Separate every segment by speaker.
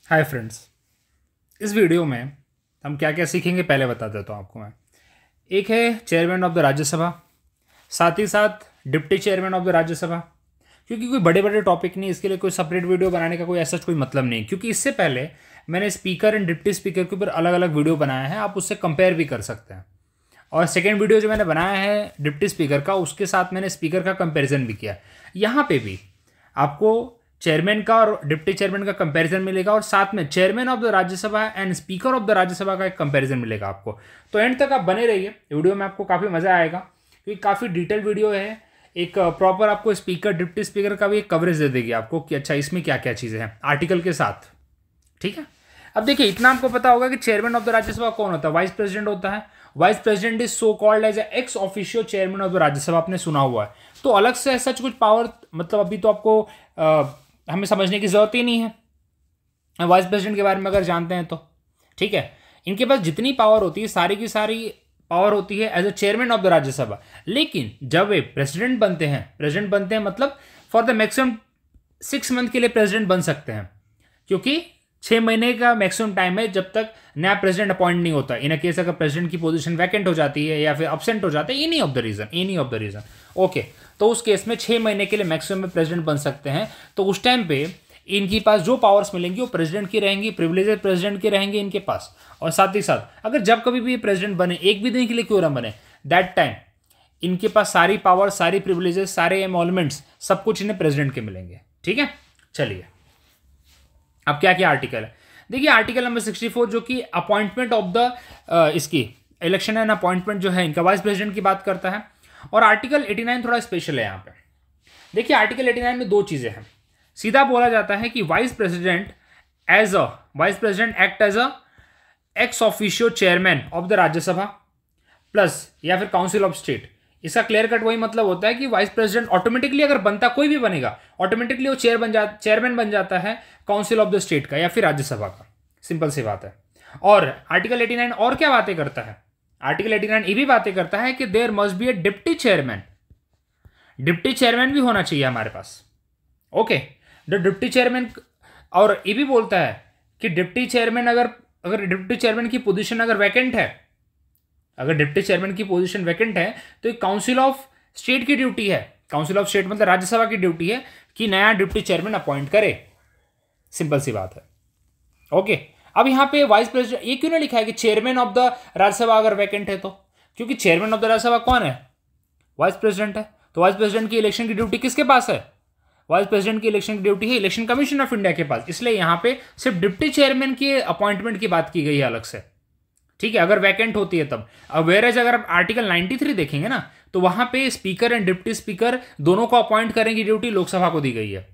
Speaker 1: Hi friends, इस video में हम क्या क्या सीखेंगे पहले बता देता हूँ आपको मैं। एक है चेयरमैन ऑफ द राज्यसभा, साथ ही साथ deputy chairman of the Rajya Sabha. क्योंकि कोई बड़े बड़े टॉपिक नहीं, इसके लिए कोई सेपरेट वीडियो बनाने का कोई ऐसा कोई मतलब नहीं, क्योंकि इससे पहले मैंने स्पीकर एंड डिप्टी स्पीकर के ऊपर अलग अलग वीडियो बनाया है, आप उससे कंपेयर भी कर सकते हैं। और सेकेंड वीडियो जो मैंने बनाया है डिप्टी स्पीकर का, उसके साथ मैंने स्पीकर का कंपेरिजन भी किया। यहाँ पे भी आपको चेयरमैन का और डिप्टी चेयरमैन का कंपैरिजन मिलेगा, और साथ में chairman of the Rajya Sabha and speaker of the Rajya Sabha का एक कंपैरिजन मिलेगा आपको। तो एंड तक आप बने रहिए, वीडियो में आपको काफ़ी मज़ा आएगा, क्योंकि काफ़ी डिटेल वीडियो है। एक प्रॉपर आपको स्पीकर डिप्टी स्पीकर का भी एक कवरेज दे देगी आपको कि अच्छा इसमें क्या क्या चीज़ें हैं आर्टिकल के साथ। ठीक है, अब देखिए इतना आपको पता होगा कि चेयरमैन ऑफ द राज्यसभा कौन होता है, वाइस प्रेसिडेंट होता है। Vice president is so called as ex officio chairman of the Rajya Sabha, आपने सुना हुआ है। तो अलग से ऐसा कुछ पावर मतलब अभी तो आपको हमें समझने की जरूरत ही नहीं है वाइस प्रेसिडेंट के बारे में अगर जानते हैं तो। ठीक है, इनके पास जितनी पावर होती है सारी की सारी पावर होती है as a chairman of the Rajya Sabha. लेकिन जब वे प्रेसिडेंट बनते हैं मतलब फॉर द मैक्सिमम 6 मंथ के लिए प्रेसिडेंट बन सकते हैं, क्योंकि 6 महीने का मैक्सिमम टाइम है जब तक नया प्रेसिडेंट अपॉइंट नहीं होता। इन केस अगर प्रेसिडेंट की पोजीशन वैकेंट हो जाती है या फिर अब्सेंट हो जाता है, any of the reason okay, तो उस केस में 6 महीने के लिए मैक्सिमम में प्रेसिडेंट बन सकते हैं। तो उस टाइम पे इनके पास जो पावर्स मिलेंगी वो प्रेसिडेंट की रहेंगी, प्रिविलेजेस प्रेसिडेंट के रहेंगे इनके पास। और साथ ही साथ अगर जब कभी भी प्रेसिडेंट बने, एक भी दिन के लिए क्यों ना बने, दैट टाइम इनके पास सारी पावर, सारी प्रिविलेजेस, सारे एमोलमेंट्स, सब कुछ इन्हें प्रेसिडेंट के मिलेंगे। ठीक है, चलिए अब क्या क्या आर्टिकल है। देखिए आर्टिकल नंबर 64 जो कि अपॉइंटमेंट ऑफ द इसकी इलेक्शन एंड अपॉइंटमेंट जो है इनका वाइस प्रेसिडेंट की बात करता है। और आर्टिकल 89 थोड़ा स्पेशल है यहाँ पे। देखिए आर्टिकल 89 में दो चीजें हैं। सीधा बोला जाता है कि vice president act as a ex officio chairman of the Rajya Sabha plus या फिर काउंसिल ऑफ स्टेट। इसका क्लियर कट वही मतलब होता है कि वाइस प्रेसिडेंट ऑटोमेटिकली अगर बनता, कोई भी बनेगा, ऑटोमेटिकली वो चेयरमैन बन जाता है काउंसिल ऑफ द स्टेट का या फिर राज्यसभा का। सिंपल सी बात है। और आर्टिकल 89 और क्या बातें करता है, आर्टिकल 89 ये भी बातें करता है कि there must be a deputy chairman. Deputy chairman भी होना चाहिए हमारे पास। Okay, the deputy chairman. और ये भी बोलता है कि डिप्टी चेयरमैन अगर डिप्टी चेयरमैन की पोजीशन अगर वैकेंट है, अगर डिप्टी चेयरमैन की पोजीशन वैकेंट है तो एक काउंसिल ऑफ स्टेट की ड्यूटी है, काउंसिल ऑफ स्टेट मतलब राज्यसभा की ड्यूटी है कि नया डिप्टी चेयरमैन अपॉइंट करे। सिंपल सी बात है। ओके, अब यहां पे वाइस प्रेसिडेंट ये क्यों नहीं लिखा है कि चेयरमैन ऑफ द राज्यसभा अगर वैकेंट है तो, क्योंकि चेयरमैन ऑफ द राज्यसभा कौन है, वाइस प्रेसिडेंट है। तो वाइस प्रेसिडेंट की इलेक्शन की ड्यूटी किसके पास है, वाइस प्रेसिडेंट की इलेक्शन की ड्यूटी है इलेक्शन कमीशन ऑफ इंडिया के पास। इसलिए यहां पे सिर्फ डिप्टी चेयरमैन की अपॉइंटमेंट की बात की गई है अलग से। ठीक है, अगर वैकेंट होती है तब। अब वेरेज अगर आप आर्टिकल 93 देखेंगे ना, तो वहां पे स्पीकर एंड डिप्टी स्पीकर दोनों को अपॉइंट करने की ड्यूटी लोकसभा को दी गई है।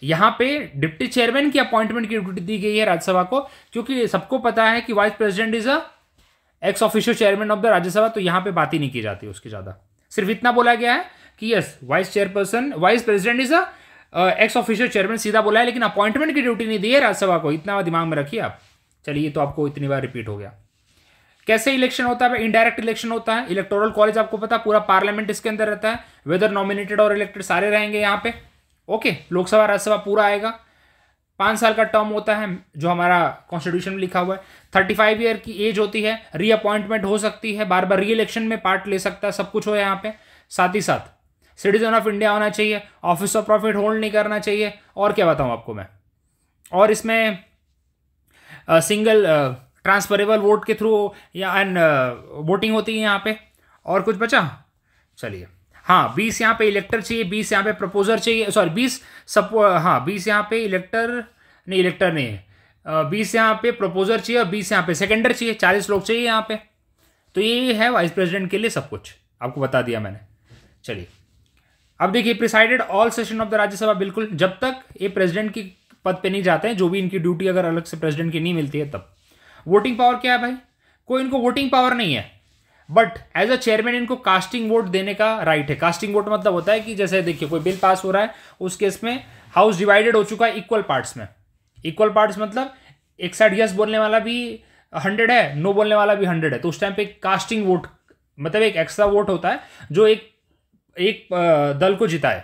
Speaker 1: यहां पे डिप्टी चेयरमैन की अपॉइंटमेंट की ड्यूटी दी गई है राज्यसभा को, क्योंकि सबको पता है कि vice president is a ex officio chairman of the Rajya Sabha. तो यहां पे बात ही नहीं की जाती उसकी ज्यादा, सिर्फ इतना बोला गया है कि yes vice president is a ex officio chairman, सीधा बोला है, लेकिन अपॉइंटमेंट की ड्यूटी नहीं दी है राज्यसभा को। इतना दिमाग में रखिए आप। चलिए, तो आपको इतनी बार रिपीट हो गया। कैसे इलेक्शन होता है, इनडायरेक्ट इलेक्शन होता है। इलेक्टोरल कॉलेज आपको पता, पूरा पार्लियामेंट इसके अंदर रहता है, वेदर नॉमिनेटेड और इलेक्टेड सारे रहेंगे यहाँ पे। ओके, लोकसभा राज्यसभा पूरा आएगा। 5 साल का टर्म होता है जो हमारा कॉन्स्टिट्यूशन में लिखा हुआ है। 35 ईयर की एज होती है, रीअपॉइंटमेंट हो सकती है, बार बार री इलेक्शन में पार्ट ले सकता है, सब कुछ हो यहाँ पे। साथ ही साथ सिटीजन ऑफ इंडिया होना चाहिए, ऑफिस ऑफ प्रॉफिट होल्ड नहीं करना चाहिए। और क्या बताऊँ आपको मैं, और इसमें सिंगल ट्रांसफरेबल वोट के थ्रू या एंड वोटिंग होती है यहाँ पे। और कुछ बचा, चलिए हाँ 20 यहाँ पे इलेक्टर चाहिए, 20 यहाँ पे प्रपोजर चाहिए, सॉरी 20 यहाँ पे इलेक्टर नहीं है, 20 यहाँ पे प्रपोजर चाहिए और 20 यहाँ पे सेकेंडर चाहिए, 40 लोग चाहिए यहाँ पे। तो ये है वाइस प्रेसिडेंट के लिए सब कुछ आपको बता दिया मैंने। चलिए अब देखिए, presided all session of the Rajya Sabha, बिल्कुल जब तक ये प्रेसिडेंट की पद पे नहीं जाते हैं, जो भी इनकी ड्यूटी अगर अलग से प्रेसिडेंट की नहीं मिलती है तब। वोटिंग पावर क्या है भाई, कोई इनको वोटिंग पावर नहीं है, बट एज अ चेयरमैन इनको कास्टिंग वोट देने का राइट है। कास्टिंग वोट मतलब होता है कि जैसे देखिए कोई बिल पास हो रहा है, उस केस में हाउस डिवाइडेड हो चुका है इक्वल पार्ट्स में। इक्वल पार्ट्स मतलब एक साइड यस बोलने वाला भी 100 है, नो बोलने वाला भी 100 है, तो उस टाइम पे कास्टिंग वोट मतलब एक एक्स्ट्रा वोट होता है जो एक दल को जिताए,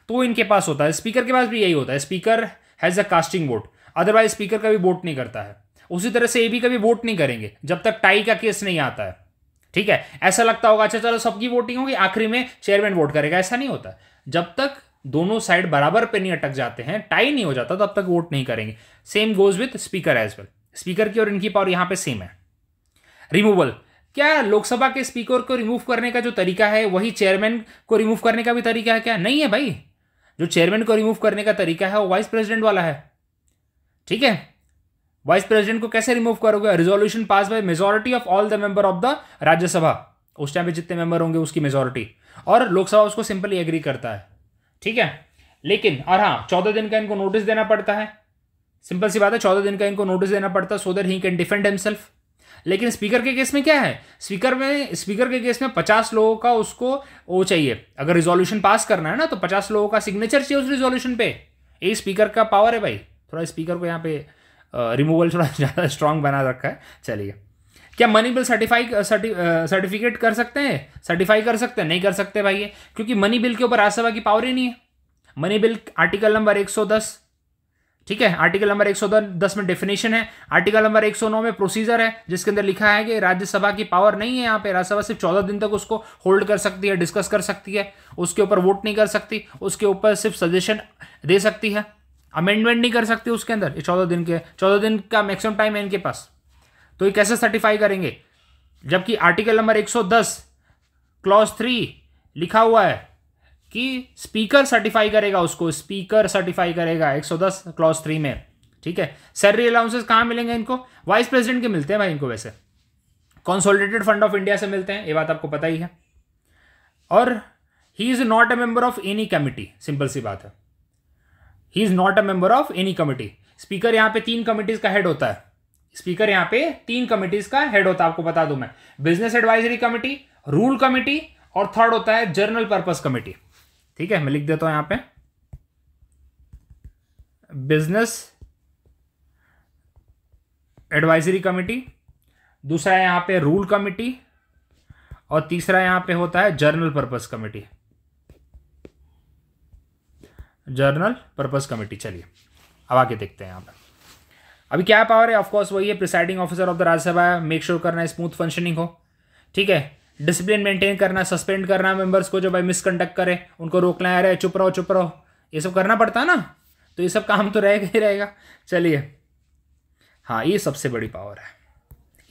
Speaker 1: तो इनके पास होता है। स्पीकर के पास भी यही होता है, speaker has a casting vote. Otherwise speaker कभी वोट नहीं करता है। उसी तरह से ये भी कभी वोट नहीं करेंगे जब तक टाई का केस नहीं आता है, ठीक है। ऐसा लगता होगा अच्छा चलो सबकी वोटिंग होगी, आखिरी में चेयरमैन वोट करेगा, ऐसा नहीं होता। जब तक दोनों साइड बराबर पे नहीं अटक जाते हैं, टाई नहीं हो जाता, तब तक वोट नहीं करेंगे। Same goes with speaker as well. Speaker की और इनकी पावर यहां पे सेम है। रिमूवल, क्या लोकसभा के स्पीकर को रिमूव करने का जो तरीका है वही चेयरमैन को रिमूव करने का भी तरीका है क्या? नहीं है भाई। जो चेयरमैन को रिमूव करने का तरीका है वो वाइस प्रेसिडेंट वाला है, ठीक है। वाइस प्रेसिडेंट को कैसे रिमूव करोगे? Resolution pass by majority of all the member of the Rajya Sabha, उस टाइम पे जितने मेंबर होंगे उसकी मेजॉरिटी, और लोकसभा उसको सिंपली एग्री करता है, ठीक है। लेकिन और हाँ, 14 दिन का इनको नोटिस देना पड़ता है। सिंपल सी बात है, 14 दिन का इनको नोटिस देना पड़ता है so that he can defend himself. लेकिन स्पीकर के केस में क्या है? स्पीकर के केस में 50 लोगों का उसको वो चाहिए। अगर रिजोल्यूशन पास करना है ना तो 50 लोगों का सिग्नेचर चाहिए उस रिजोल्यूशन पे। ये स्पीकर का पावर है भाई। थोड़ा स्पीकर को यहाँ पे रिमूवल थोड़ा ज़्यादा स्ट्रांग बना रखा है। चलिए, क्या मनी बिल सर्टिफिकेट कर सकते हैं? सर्टिफाई कर सकते हैं? नहीं कर सकते भाई ये, क्योंकि मनी बिल के ऊपर राज्यसभा की पावर ही नहीं है। मनी बिल आर्टिकल नंबर 110, ठीक है, आर्टिकल नंबर 110 में डेफिनेशन है, आर्टिकल नंबर 109 में प्रोसीजर है जिसके अंदर लिखा है कि राज्यसभा की पावर नहीं है यहाँ पे। राज्यसभा सिर्फ 14 दिन तक उसको होल्ड कर सकती है, डिस्कस कर सकती है, उसके ऊपर वोट नहीं कर सकती, उसके ऊपर सिर्फ सजेशन दे सकती है, अमेंडमेंट नहीं कर सकती उसके अंदर। ये 14 दिन का मैक्सिमम टाइम है इनके पास। तो ये कैसे सर्टिफाई करेंगे? जबकि आर्टिकल नंबर 110 क्लॉज 3 लिखा हुआ है कि स्पीकर सर्टिफाई करेगा उसको, स्पीकर सर्टिफाई करेगा 110 क्लॉज 3 में, ठीक है। सैलरी अलाउंसेस कहां मिलेंगे इनको? वाइस प्रेसिडेंट के मिलते हैं भाई इनको। वैसे कंसोलिडेटेड फंड ऑफ इंडिया से मिलते हैं, ये बात आपको पता ही है। और he is not a member of any committee, simple सी बात है, he is not a member of any committee. Speaker यहां पे 3 कमिटीज का हेड होता है। स्पीकर यहां पे 3 कमिटीज का हेड होता है, आपको बता दूं मैं। Business advisory committee, rule committee, और थर्ड होता है जनरल पर्पस कमिटी, ठीक है। मैं लिख देता हूं यहां पे बिजनेस एडवाइजरी कमिटी, दूसरा यहां पे रूल कमिटी, और तीसरा यहां पे होता है general purpose committee, general purpose committee. चलिए अब आगे देखते हैं यहां पे अभी क्या पावर है। ऑफकोर्स वही है, presiding officer of the Rajya Sabha, make sure करना स्मूथ फंक्शनिंग हो, ठीक है। डिसिप्लिन मेंटेन करना, सस्पेंड करना मेंबर्स को जो भाई मिसकंडक्ट करे, उनको रोकना है, चुप रहो, ये सब करना पड़ता है ना। तो ये सब काम तो रहेगा ही रहेगा। चलिए, हाँ, ये सबसे बड़ी पावर है,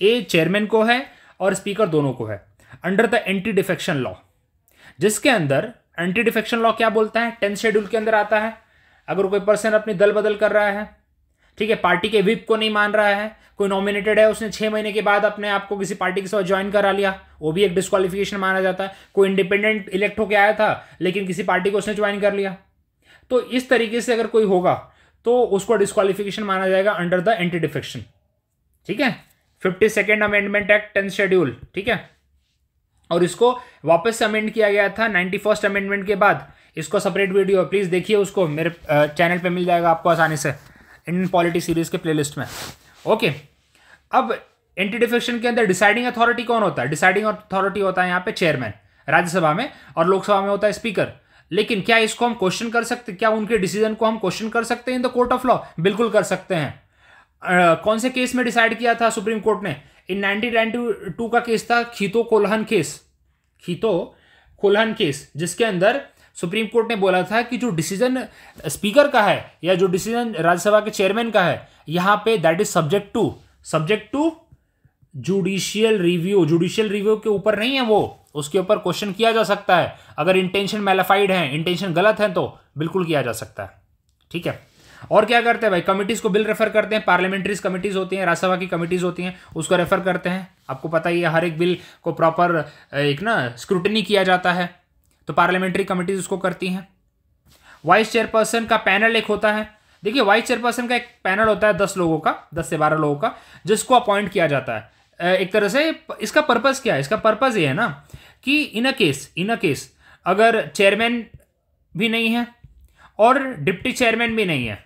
Speaker 1: ये चेयरमैन को है और स्पीकर दोनों को है, under the anti defection law. जिसके अंदर एंटी डिफेक्शन लॉ क्या बोलता है? 10th शेड्यूल के अंदर आता है। अगर कोई पर्सन अपनी दल बदल कर रहा है, ठीक है, पार्टी के विप को नहीं मान रहा है, कोई नॉमिनेटेड है, उसने 6 महीने के बाद अपने आप को किसी पार्टी के साथ ज्वाइन करा लिया, वो भी एक डिस्क्वालिफिकेशन माना जाता है। कोई इंडिपेंडेंट इलेक्ट होकर आया था लेकिन किसी पार्टी को उसने ज्वाइन कर लिया, तो इस तरीके से अगर कोई होगा तो उसको डिस्क्वालिफिकेशन माना जाएगा अंडर द एंटी डिफेक्शन, ठीक है। 52nd amendment act 10th schedule, ठीक है। और इसको वापस से अमेंड किया गया था 91st अमेंडमेंट के बाद। इसको सेपरेट वीडियो प्लीज देखिए, उसको मेरे चैनल पे मिल जाएगा आपको आसानी से, इंडियन पॉलिटी सीरीज के प्लेलिस्ट में। ओके, अब एंटी डिफेक्शन के अंदर डिसाइडिंग अथॉरिटी कौन होता है? डिसाइडिंग अथॉरिटी होता है यहाँ पे चेयरमैन राज्यसभा में, और लोकसभा में होता है स्पीकर। लेकिन क्या इसको हम क्वेश्चन कर सकते? क्या उनके डिसीजन को हम क्वेश्चन कर सकते हैं in the court of law? बिल्कुल कर सकते हैं। कौन से केस में डिसाइड किया था सुप्रीम कोर्ट ने? इन 1992 का केस था खीतो कोल्हन केस, जिसके अंदर सुप्रीम कोर्ट ने बोला था कि जो डिसीजन स्पीकर का है या जो डिसीजन राज्यसभा के चेयरमैन का है, यहां पे that is subject to judicial review के ऊपर नहीं है, वो उसके ऊपर क्वेश्चन किया जा सकता है। अगर इंटेंशन मैलिफाइड है, इंटेंशन गलत है, तो बिल्कुल किया जा सकता है, ठीक है। और क्या करते हैं भाई? कमिटीज को बिल रेफर करते हैं, पार्लियामेंट्रीज कमिटीज होती हैं, राज्यसभा की कमिटीज होती हैं, उसको रेफर करते हैं। आपको पता ही है, हर एक बिल को प्रॉपर एक ना स्क्रूटनी किया जाता है, तो पार्लियामेंट्री कमिटीज उसको करती हैं। वाइस चेयरपर्सन का पैनल एक होता है। देखिए, वाइस चेयरपर्सन का एक पैनल होता है 10 लोगों का, 10 से 12 लोगों का, जिसको अपॉइंट किया जाता है। एक तरह से इसका पर्पस क्या है? इसका पर्पस ये है ना कि इन अ केस अगर चेयरमैन भी नहीं है और डिप्टी चेयरमैन भी नहीं है,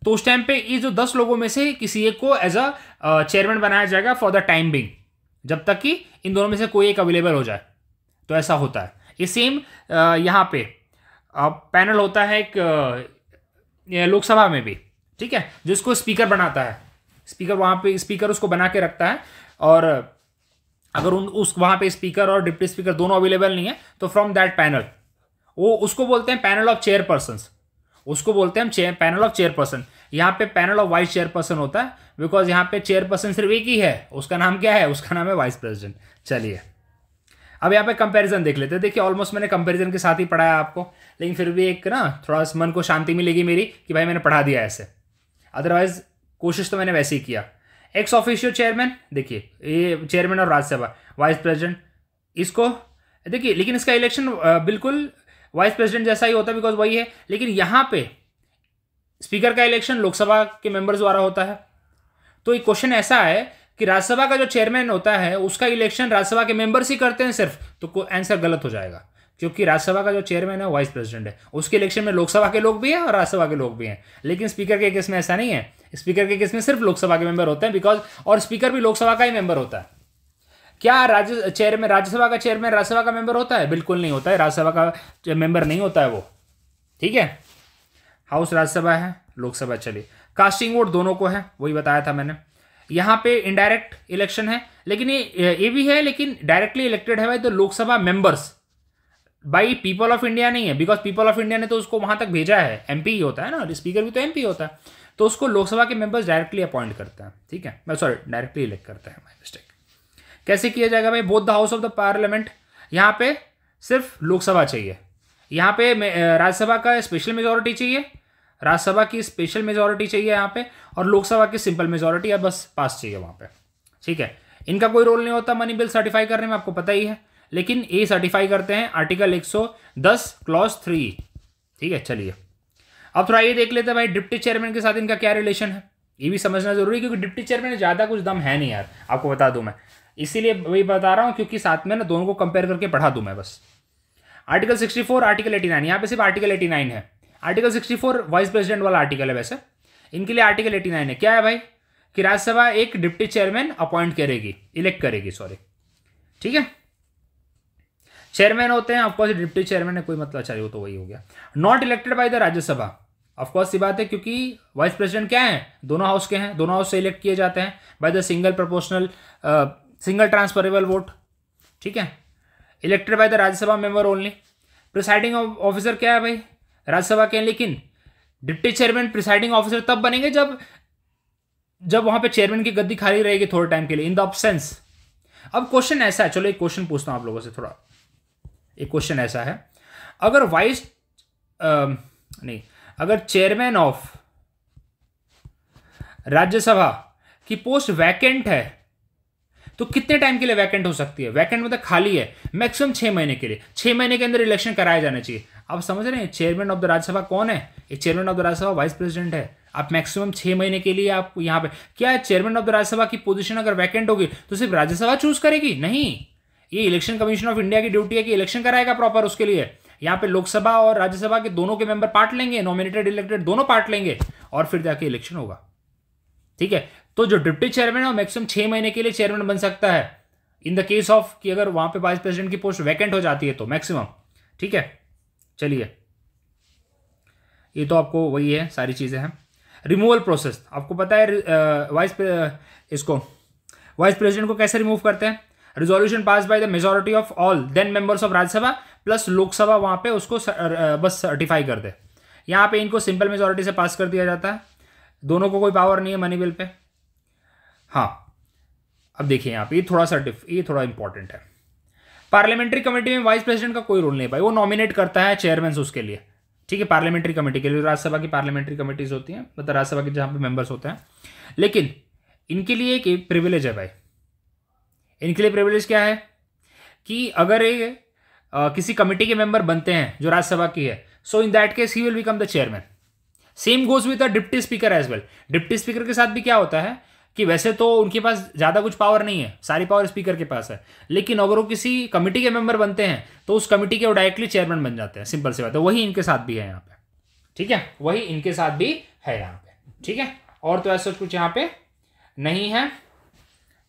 Speaker 1: तो उस टाइम पे ये जो 10 लोगों में से किसी एक को एज अ चेयरमैन बनाया जाएगा फॉर द टाइम बिंग, जब तक कि इन दोनों में से कोई एक अवेलेबल हो जाए। तो ऐसा होता है। ये सेम यहाँ पे पैनल होता है एक लोकसभा में भी, ठीक है, जिसको स्पीकर बनाता है, स्पीकर वहां पे स्पीकर उसको बना के रखता है, और अगर उस वहां पे स्पीकर और डिप्टी स्पीकर दोनों अवेलेबल नहीं है तो फ्रॉम दैट पैनल, वो उसको बोलते हैं पैनल ऑफ चेयरपर्सन, उसको बोलते हैं हम पैनल ऑफ चेयरपर्सन। यहाँ पे पैनल ऑफ वाइस चेयरपर्सन होता है, बिकॉज यहाँ पे चेयरपर्सन सिर्फ एक ही है, उसका नाम क्या है, उसका नाम है वाइस प्रेसिडेंट। चलिए अब यहाँ पे कंपैरिजन देख लेते हैं। देखिए ऑलमोस्ट मैंने कंपैरिजन के साथ ही पढ़ाया आपको, लेकिन फिर भी एक ना थोड़ा मन को शांति मिलेगी मेरी कि भाई मैंने पढ़ा दिया ऐसे, अदरवाइज कोशिश तो मैंने वैसे ही किया। एक्स ऑफिशियो चेयरमैन, देखिए ये चेयरमैन और राज्यसभा वाइस प्रेसिडेंट, इसको देखिए, लेकिन इसका इलेक्शन बिल्कुल वाइस प्रेसिडेंट जैसा ही होता है, बिकॉज वही है। लेकिन यहाँ पे स्पीकर का इलेक्शन लोकसभा के मेंबर्स द्वारा होता है। तो एक क्वेश्चन ऐसा है कि राज्यसभा का जो चेयरमैन होता है उसका इलेक्शन राज्यसभा के मेंबर्स ही करते हैं सिर्फ, तो आंसर गलत हो जाएगा, क्योंकि राज्यसभा का जो चेयरमैन है वाइस प्रेसिडेंट है, उसके इलेक्शन में लोकसभा के लोग भी हैं और राज्यसभा के लोग भी हैं। लेकिन स्पीकर के केस में ऐसा नहीं है, स्पीकर के केस में सिर्फ लोकसभा के मेंबर होते हैं, बिकॉज और स्पीकर भी लोकसभा का ही मेंबर होता है। क्या राज्यसभा का चेयरमैन राज्यसभा का मेंबर होता है? बिल्कुल नहीं होता है, राज्यसभा का मेंबर नहीं होता है वो, ठीक है। हाउस राज्यसभा है, लोकसभा। चलिए कास्टिंग वोट दोनों को है, वही बताया था मैंने। यहाँ पे इनडायरेक्ट इलेक्शन है, लेकिन ये भी है, लेकिन डायरेक्टली इलेक्टेड है भाई तो Lok Sabha members by people of India नहीं है, बिकॉज पीपल ऑफ इंडिया ने तो उसको वहां तक भेजा है, एमपी ही होता है ना, स्पीकर भी तो एमपी होता है, तो उसको लोकसभा के मेंबर्स डायरेक्टली अपॉइंट करते हैं, ठीक है, मैं सॉरी डायरेक्टली इलेक्ट करते हैं, माय मिस्टेक। कैसे किया जाएगा भाई? Both the house of the parliament, यहाँ पे सिर्फ लोकसभा चाहिए, यहाँ पे राज्यसभा का स्पेशल मेजोरिटी चाहिए, राज्यसभा की स्पेशल मेजोरिटी चाहिए यहाँ पे, और लोकसभा की सिंपल मेजोरिटी या बस पास चाहिए वहाँ पे, ठीक है। इनका कोई रोल नहीं होता मनी बिल सर्टिफाई करने में, आपको पता ही है, लेकिन ये सर्टिफाई करते हैं आर्टिकल 110 क्लॉज 3, ठीक है। चलिए अब थोड़ा ये देख लेते हैं भाई डिप्टी चेयरमैन के साथ इनका क्या रिलेशन है, ये भी समझना जरूरी है, क्योंकि डिप्टी चेयरमैन में ज़्यादा कुछ दम है नहीं यार, आपको बता दूं मैं, इसीलिए वही बता रहा हूँ, क्योंकि साथ में ना दोनों को कंपेयर करके पढ़ा दूं मैं बस। आर्टिकल 64, आर्टिकल 89, यहाँ पे सिर्फ आर्टिकल 89 है, आर्टिकल 64 वाइस प्रेसिडेंट वाला आर्टिकल है, वैसे इनके लिए आर्टिकल 89 है। क्या है भाई कि राज्यसभा एक डिप्टी चेयरमैन अपॉइंट करेगी, इलेक्ट करेगी, सॉरी, ठीक है। चेयरमैन होते हैं ऑफकोर्स डिप्टी चेयरमैन है, कोई मतलब, चलिए वो तो वही हो गया। Not elected by the Rajya Sabha, of course सी बात है, क्योंकि वाइस प्रेसिडेंट क्या है, दोनों हाउस के हैं, दोनों हाउस से इलेक्ट किए जाते हैं by the single proportional single transferable vote, ठीक है। Elected by the Rajya Sabha member only. Presiding officer क्या है भाई, राज्यसभा के हैं, लेकिन डिप्टी चेयरमैन प्रिसाइडिंग ऑफिसर तब बनेंगे जब वहां पे चेयरमैन की गद्दी खाली रहेगी थोड़े टाइम के लिए, इन द ऑब्सेंस। अब क्वेश्चन ऐसा है, चलो एक क्वेश्चन पूछता हूं आप लोगों से, थोड़ा एक क्वेश्चन ऐसा है, अगर अगर चेयरमैन ऑफ राज्यसभा की पोस्ट वैकेंट है तो कितने टाइम के लिए वैकेंट हो सकती है? वैकेंट मतलब खाली है, मैक्सिमम 6 महीने के लिए, 6 महीने के अंदर इलेक्शन कराए जाने चाहिए। आप समझ रहे हैं चेयरमैन ऑफ द राज्यसभा कौन है? ये chairman of the Rajya Sabha vice president है। आप मैक्सिमम 6 महीने के लिए आप यहाँ पे, क्या है, चेयरमैन ऑफ द राज्यसभा की पोजीशन अगर वैकेंट होगी तो सिर्फ राज्यसभा चूज करेगी? नहीं, ये इलेक्शन कमीशन ऑफ इंडिया की ड्यूटी है कि इलेक्शन कराएगा प्रॉपर, उसके लिए यहाँ पे लोकसभा और राज्यसभा के दोनों के मेंबर पार्ट लेंगे, नॉमिनेटेड इलेक्टेड दोनों पार्ट लेंगे, और फिर जाके इलेक्शन होगा, ठीक है। तो जो डिप्टी चेयरमैन है मैक्सिमम 6 महीने के लिए चेयरमैन बन सकता है, इन द केस ऑफ कि अगर वहां पे वाइस प्रेसिडेंट की पोस्ट वैकेंट हो जाती है तो मैक्सिमम, ठीक है। चलिए ये तो आपको वही है, सारी चीजें हैं। रिमूवल प्रोसेस आपको पता है, वाइस प्रेसिडेंट को कैसे रिमूव करते हैं? Resolution pass by the majority of all then members of Rajya Sabha plus Lok Sabha वहां पे उसको बस सर्टिफाई कर दे। यहाँ पे इनको सिंपल मेजोरिटी से पास कर दिया जाता है, दोनों को कोई पावर नहीं है मनी बिल पे। हाँ अब देखिए यहाँ पे ये थोड़ा इंपॉर्टेंट है। पार्लियामेंट्री कमेटी में वाइस प्रेसिडेंट का कोई रोल नहीं भाई, वो नॉमिनेट करता है चेयरमैन उसके लिए, ठीक है। पार्लियामेंट्री कमेटी के लिए राज्यसभा की पार्लियामेंट्री कमेटीज होती हैं, मतलब राज्यसभा के जहां पे मेंबर्स होते हैं, लेकिन इनके लिए एक प्रिविलेज है भाई। इनके लिए प्रिविलेज क्या है कि अगर ये किसी कमेटी के मेंबर बनते हैं जो राज्यसभा की है, so in that case he will become the chairman. Same goes with the deputy speaker as well. Deputy speaker के साथ भी क्या होता है कि वैसे तो उनके पास ज्यादा कुछ पावर नहीं है, सारी पावर स्पीकर के पास है, लेकिन अगर वो किसी कमेटी के मेंबर बनते हैं तो उस कमेटी के वो डायरेक्टली चेयरमैन बन जाते हैं, सिंपल सी बात है। वही इनके साथ भी है यहाँ पे, ठीक है, वही इनके साथ भी है यहाँ पे, ठीक है। और तो ऐसा कुछ यहाँ पे नहीं है।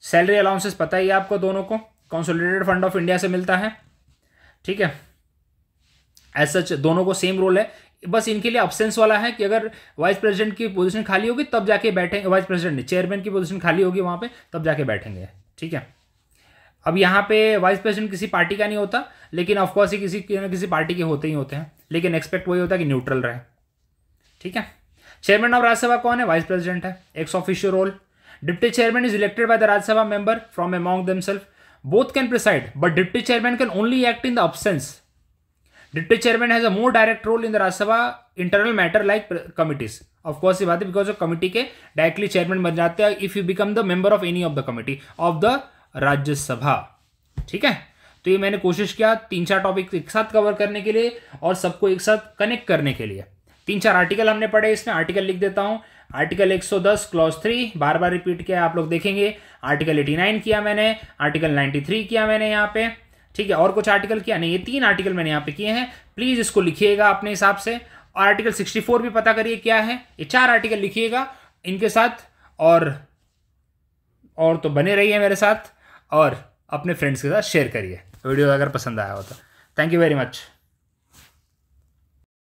Speaker 1: सैलरी अलाउंसेस पता ही है आपको, दोनों को कंसोलिडेटेड फंड ऑफ इंडिया से मिलता है, ठीक है। एज सच दोनों को सेम रोल है। बस इनके लिए अब्सेंस वाला है कि अगर वाइस प्रेसिडेंट की पोजीशन खाली होगी तब जाके बैठेंगे, वाइस प्रेसिडेंट नहीं, चेयरमैन की पोजीशन खाली होगी वहाँ पे तब जाके बैठेंगे। ठीक है, अब यहाँ पे वाइस प्रेसिडेंट किसी पार्टी का नहीं होता, लेकिन ऑफकोर्स ही किसी पार्टी के होते ही होते हैं, लेकिन एक्सपेक्ट वही होता है कि न्यूट्रल रहे। ठीक है, चेयरमैन ऑफ राज्यसभा कौन है? वाइस प्रेसिडेंट है, ex officio role. Deputy chairman is elected by the Rajya Sabha member from among themselves, both can preside but deputy chairman can only act in the absence. Deputy chairman has a more direct role in the Rajya Sabha internal matter like committees. Of course ये बात है, because of committee के directly chairman बन जाते हैं if you become the member of any of the committee of the Rajya Sabha. ठीक है, तो ये मैंने कोशिश किया 3-4 टॉपिक एक साथ कवर करने के लिए और सबको एक साथ कनेक्ट करने के लिए। 3-4 आर्टिकल हमने पढ़े, इसमें आर्टिकल लिख देता हूं। आर्टिकल 110 क्लॉज 3 बार बार रिपीट किया, आप लोग देखेंगे। आर्टिकल 89 किया मैंने, आर्टिकल 93 किया मैंने यहाँ पे। ठीक है, और कुछ आर्टिकल किया नहीं, ये 3 आर्टिकल मैंने यहाँ पे किए हैं। प्लीज इसको लिखिएगा अपने हिसाब से, और आर्टिकल 64 भी पता करिए क्या है। ये 4 आर्टिकल लिखिएगा इनके साथ, और तो बने रहिए मेरे साथ और अपने फ्रेंड्स के साथ शेयर करिए वीडियो अगर पसंद आया हो तो। Thank you very much.